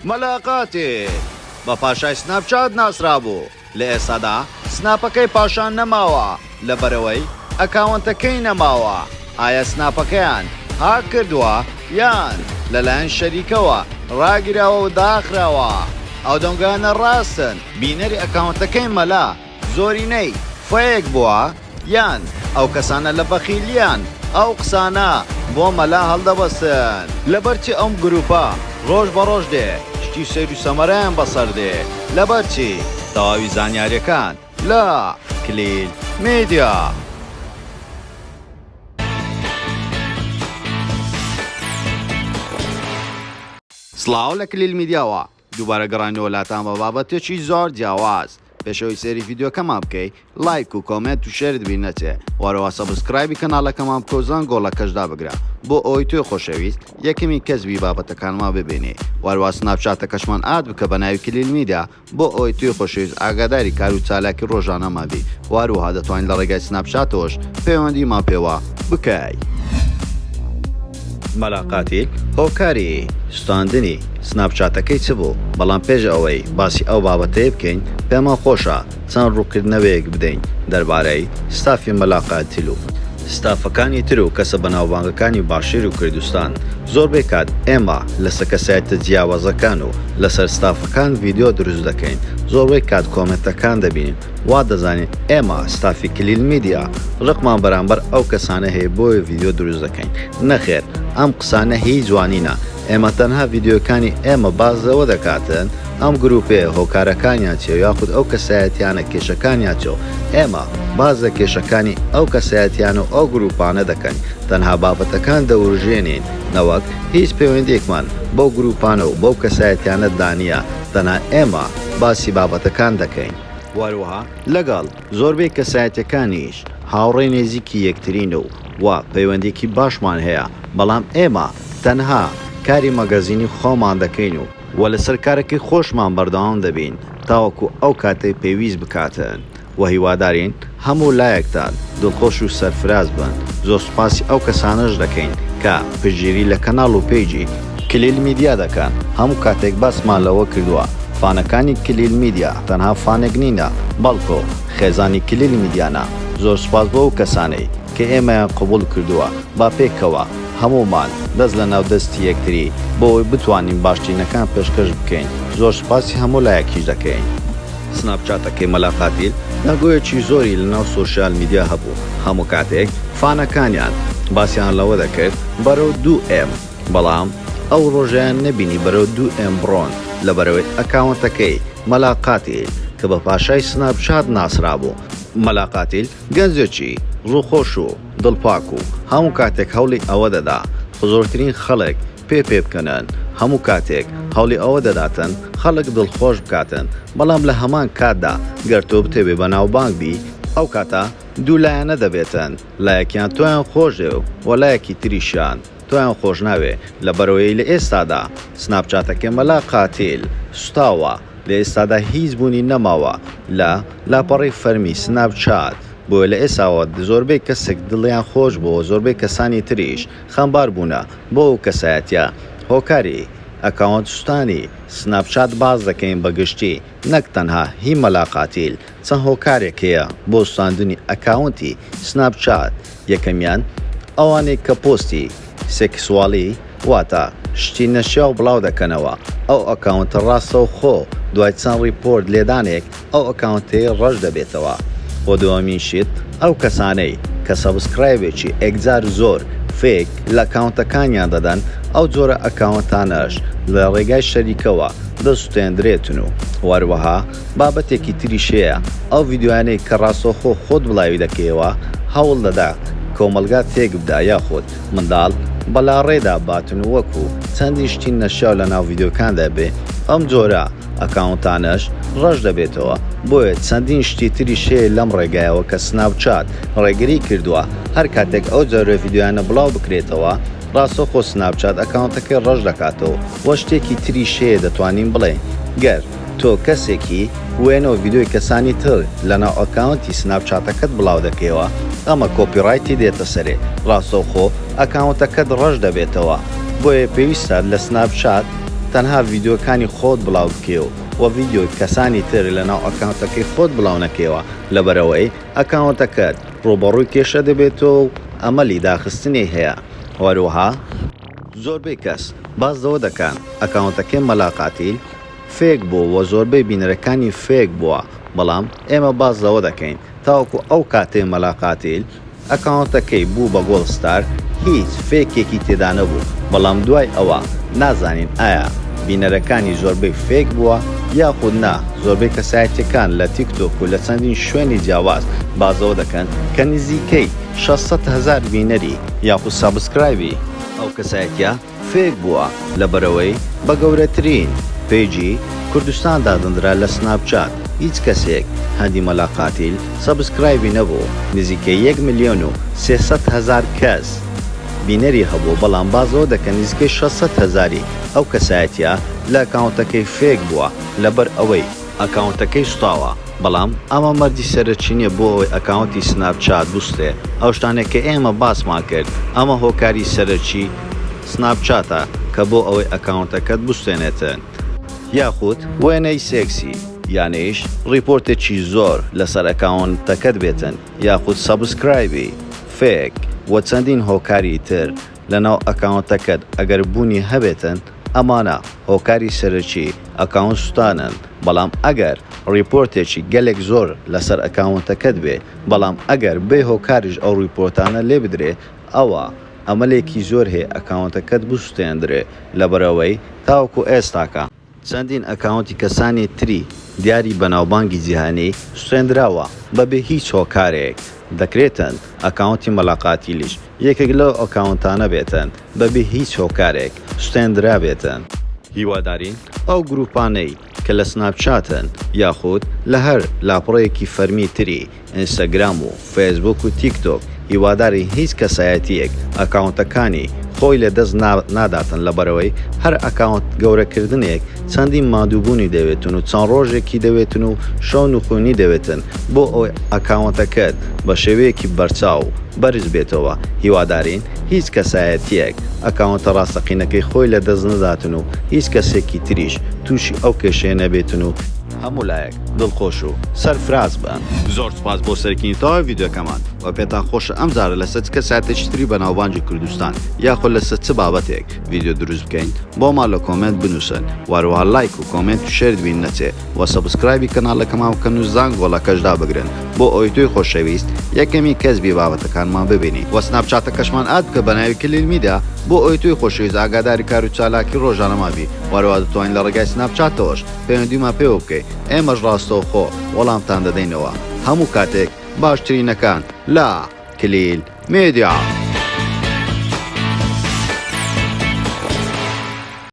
مەلاقاتێ بە پاشای سناپچات ناسرابوو لە ئێستادا سناپەکەی پاشان نەماوە لەبەرەوەی ئەکاونتەکەی نەماوە. ئایا سناپەکەیان ها کردووە یان لەلایەن شەریکەوە ڕاگیراوە و داخراوە؟ ئەو دەنگانە ڕاستن بینەری ئەکاونتەکەی مەلا زۆرینەی فەیەک بووە یان ئەو کەسانە لە بەخیلیان ئەو قسانە بۆ مەلا هەڵدەبەستن. لەبەرچی ئەم گروپە ڕۆژ بە ڕۆژ دێ شتی سەیر و سەمەرەیان بەسەر دێ. لەبەرچی تەواوی زانیاریەکان لە کلیل میدیا. سڵاو لە کلیل میدیاوە دووبارە گەڕانەوە لاتان بە بابەتێکی زۆر جیاواز. پێشەوەی سێری ڤیددیۆکەمان بکەی لایک و کۆمنت و شێرت بین نەچێ، وەرەوە سەبسکرایبی کەناڵەکەمان بکە و زەنگۆڵەکەشدا بگرە بۆ ئەوەی توێ خۆشەویست یەکەمی کەسبی بابەتەکانمان ببینێ. وەرەوە سناپچاتەکەشمان ئاد بکە بە ناوی کلیل میدیا بۆ ئەوەی توێ خۆشەویست ئاگاداری کار و چالاکی ڕۆژانەمان بی. وەروەها دەتوانین لە ڕێگای سناپچاتەوەش پەیوەندیمان پێوە بکەی. مەلاقاتی هۆکاری سوتاندنی سناپچاتەکەی چ بوو؟ بەڵام پێش ئەوەی باسی ئەو بابەتەیە بکەین پێمان خۆشە چەند ڕووکردنەوەیەک بدەین دەربارەی ستافی مەلاقاتیل و ستافەکانی تر و کەسە بەناوبانگەکانی باشوور و کوردستان. زۆربەی کات ئێمە لە سەکەسایەتە جیاوازەکان و لەسەر ستافەکان ڤیددیۆ دروست دەکەین، زۆربەی کات کۆمنتەکان دەبینین وا دەزانین ئێمە ستافی کلیل میدیا ڕقمان بەرامبەر ئەو کەسانە هەیە بۆیە ڤیددیۆ دروست دەکەین. نەخێر، ئەم قسانە هیچ جوانینە. ئێمە تەنها ڤیددیۆکانی ئێمە بازەوە دەکاتن ئەم گروپێ هۆکارەکانیان چێ یاخود ئەو کەسایەتیانە کێشەکانیان چێ. ئێمە بازە کێشەکانی ئەو کەسایەتیان و ئەو گروپانە دەکەین، تەنها بابەتەکان دەورژێنین نەوەک هیچ پەیوەندێکمان بەو گروپانە و بەو کەسایەتیانە دانیە، تەنها ئێمە باسی بابەتەکان دەکەین. وەروەها لەگەڵ زۆربەی کەسایەتەکانیش هاوڕێی نێزیکی یەکترین و پەیوەندێکی باشمان هەیە، بەڵام ئێمە تەنها کاری مەگەزینی خۆمان دەکەین و لەسەر کارێکی خۆشمان بەردەوام دەبین تاوەکو ئەو کاتەی پێویست بکاتن. و هیوادارین هەموو لایەکتان دڵخۆش و سەرفراز بن. زۆر سوپاسی ئەو کەسانەش دەکەین کە پشتگیری لە کەناڵ و پێیجی کلیل میدیا دەکەن. هەموو کاتێک باسمان لەوە کردووە فانەکانی کلیل میدیا تەنها فانێک نینە بەڵکو خێزانی کلیل میدیانە. زۆر سوپاس بۆ ئەو کەسانەی کە ئێمەیان قبول کردووە با پێکەوە هەمومان دەست لە ناو دەستی یەکتری بۆەوەی بتوانین باشترینەکان پێشکەش بکەین. زۆر سوپاسی هەموو لایەکیش دەکەین. سناپچاتەکەی مەلاقاتیل داگۆیەکی زۆری لە ناو سۆشیال میدیا هەبوو. هەموو کاتێک فانەکانیان باسییان لەوە دەکرد بەرەو 2M، بەڵام ئەو ڕۆژیان نەبینی بەرەو 2M بڕۆن لەبەرەوەی ئەکاونتەکەی مەلاقاتیل کە بە پاشای سناپچات ناسرابوو. مەلاقاتیل گەنجێکی ڕووخۆش و دڵپاک و هەموو کاتێک هەوڵی ئەوە دەدا زۆرترین خەڵک پێ بکەنن، هەموو کاتێک هەوڵی ئەوە دەداتن خەڵک دڵخۆش بکاتن. بەڵام لە هەمان کاتدا گەر تۆ بتەوێ بەناوبانگ بی ئەو کاتە دوو لایەنە دەبێتن، لایەکیان تۆیان خۆشێ و لایەکی تریشیان تۆیان خۆش ناوێ. لەبەرەوەی لە ئێستادا سناپچاتەکەی مەلاقاتیل سوتاوە، لە ئێستادا هیچ بوونی نەماوە لە لاپەڕی فەرمی سناپچات. بۆیە لە ئێساوە زۆربەی کەسێک دڵیان خۆش بووە، زۆربەی کەسانی تریش خەمبار بوونە بۆ ئەو کەسایەتە. هۆکاری ئەکاونت سوتانی سناپچات باز دەکەین بەگشتی، نەک تەنها هی مەلاقاتیل. چەند هۆکارێک هەیە بۆ سوتاندنی ئەکاونتی سناپچات. یەکەمیان ئەوانەی کە پۆستی سێکسوالی واتە شتی نەشیا و بڵاو دەکەنەوە، ئەو ئەکاونتە ڕاستەو خۆ دوای چەند ڕیپۆرت لێدانێک ئەو ئەکاونتەیە ڕەش دەبێتەوە. بۆ دووەمیشیت ئەو کەسانەی کە سەبسکرایبێکی ئەگزار زۆر فێک لە ئەکاونتەکانیان دەدەن، ئەو جۆرە ئەکاونتانەش لە ڕێگای شەریکەوە دەسووتێنرێتن. و وەروەها بابەتێکی تریشەیە ئەو ڤیددیوانەی کە ڕاستەوخۆ خۆت بڵاوی دەکەیەوە هەوڵ دەدا کۆمەلگا تێک بدا یاخود منداڵ بەلا ڕێدا باتن وەکو چەندی شتی نەشاو لە ناو ڤیددیۆکاندا بێ. ئەم جۆرە ئەکاونتانەش ڕەش دەبێتەوە. بۆیە چەندین شتی تریشەیە لەم ڕێگایەوە کە سناپچات ڕێگری کردووە هەر کاتێک ئەو جۆرە ڤیددیوانە بڵاو بکرێتەوە ڕاستەوخۆ سناپچات ئەکاونتەکەی ڕەش دەکاتەوە. وە شتێکی تریشەیە دەتوانین بڵێن گەر تۆ کەسێکی وێنەوە ڤیددیۆی کەسانی تر لەناو ئەکاونتی سناپچاتەکەت بڵاو دەکەیەوە ئەمە کۆپیڕایتی دێتە سەرێ. ڕاستەوخۆ ئەکاونتەکەت ڕەش دەبێتەوە. بۆیە پێویستە لە سناپچات تەنها ڤیددیۆکانی خۆت بڵاو بکەوە و ڤیددیۆی کەسانی تر لەناو ئەکاونتەکەی خۆت بڵاو نەکەوە لەبەرەوەی ئەکاونتەکەت ڕوبەڕووی کێشە دەبێتەوە و ئەمەلی داخستنی هەیە. وەروەها زۆربەی کەس بازەوە دەکەن ئەکاونتەکەی مەلاقاتیل فێک بوو و زۆربەی بینەرەکانی فێک بووە، بەڵام ئێمە بازەوە دەکەین تاوەکو ئەو کاتێ مەلاقاتیل ئەکاونتەکەی بوو بە گۆڵستار هیچ فێکێکی تێدا نەبوو، بەڵام دوای ئەوە نازانین ئایا بینەرەکانی زۆربەی فێک بووە یاخود نا. زۆربەی کەسایەتیەکان لە تیکتۆک و لە چەندین شوێنی جیاواز بازەوە دەکەن کە نزیکەی 600,000 بینەری یاخود سابسکرایبی ئەو کەسایەتیە فێک بووە لەبەرەوەی بە گەورەترین پیجی کوردستان دادەندرا لە سناپچات. هیچ کەسێک هەندی مەلاقاتیل سەبسکرایبی نەبوو، نزیکەی 1,300,000 کەس بینەری هەبوو، بەڵام بازەوە دەکەن نزیکەی 600,000 ئەو کەسایەتیە لە ئەکاونتەکەی فێک بووە لەبەر ئەوەی ئەکاونتەکەی سوتاوە. بەڵام ئەمە مەردی سەرچینیە بۆ ئەوەی ئەکاونتی سناپچات بوستێ. ئەو شتانێک کە ئێمە باسمان کرد ئەمە هۆکاری سەرچی سناپچاتە کە بۆ ئەوەی ئەکاونتەکەت بوستێنێتن. یاخود وێنەی سێکسی یانیش ڕیپۆرتێکی زۆر لەسەر ئەکاونتەکەت بێتن، یاخود سەبسکرایبی فێک و چەندین هۆکاری تر لەناو ئەکاونتەکەت ئەگەر بوونی هەبێتن ئەمانە هۆکاری سەرچی ئەکاونت سوتانن. بەڵام ئەگەر ڕیپۆرتێکی گەلێک زۆر لەسەر ئەکاونتەکەت بێ، بەڵام ئەگەر بێ هۆکاریش ئەو ڕیپۆرتانە لێ بدرێ ئەوە ئەمەلێکی زۆر هەیە ئەکاونتەکەت بوستێندرێ لەبەرەوەی تاوەکو ئێستاکە چەندین ئەکاونتی کەسانی تری دیاری بەناوبانگی جیهانی سوێندراوە بەبێ هیچ هۆکارێک. دەکرێتن ئەکاونتی مەلاقاتیلیش یەکێک لەو ئەکاونتانە بێتن بەبێ هیچ هۆکارێک سوێندرا بێتن. هیوادارین ئەو گروپانەی کە لە سناپچاتن یاخود لە هەر لاپڕەیەکی فەرمی تری ئینستاگرام و فێسبوک و تیکتۆک هیواداری هیچ کەسایەتیەک ئەکاونتەکانی خۆی لە دەست ناداتن لەبەرەوەی هەر ئەکاونت گەورەکردنێک چەندین مادووبوونی دەوێتن و چەند ڕۆژێکی دەوێتن و شەو نوخۆنی دەوێتن بۆ ئەوەی ئەکاونتەکەت بە شێوەیەکی بەرچاو بەرز بێتەوە. هیوادارین هیچ کەسایەتیەک ئەکاونتە ڕاستەقینەکەی خۆی لە دەست نەداتن و هیچ کەسێکی تریش تووشی ئەو کێشەیە نەبێتن و هەموو لایەک دڵخۆش و سەرفراز بن. زۆر سپاس بۆ سەرکردنەوەی ڤیددیۆکەمان و پێتان خۆشە ئەمجارە لەسەر چ کەسایەتێکی تری بەناوبانگی کوردستان یاخۆ لەسەر چ بابەتێک ڤیددیۆ دروست بکەین بۆمان لە کۆمنت بنووسن، واروها لایک و کۆمنت و شێر بین نەچێ و سەبسکرایبی کەناڵەکەمان بکەن و زانگۆڵەکەشدا بگرن بۆ ئەوەی توی خۆشەویست یەکەمی کەسبی بابەتەکانمان ببینی و سناپچاتەکەشمان ئاد بکە بە ناوی کلیل میدیا بۆ ئەوەی توی خۆشەویست ئاگاداری کار و چالاکی ڕۆژانەمابی. واروها دەتوانین لە ڕێگای سناپچاتەوەش پەیوەندیمان پێوە بکەیت. ئێمەش ڕاستەوخۆ وەڵامتان دەدەینەوە هەموو کاتێک باشترینەکان لا کلیل میدیا.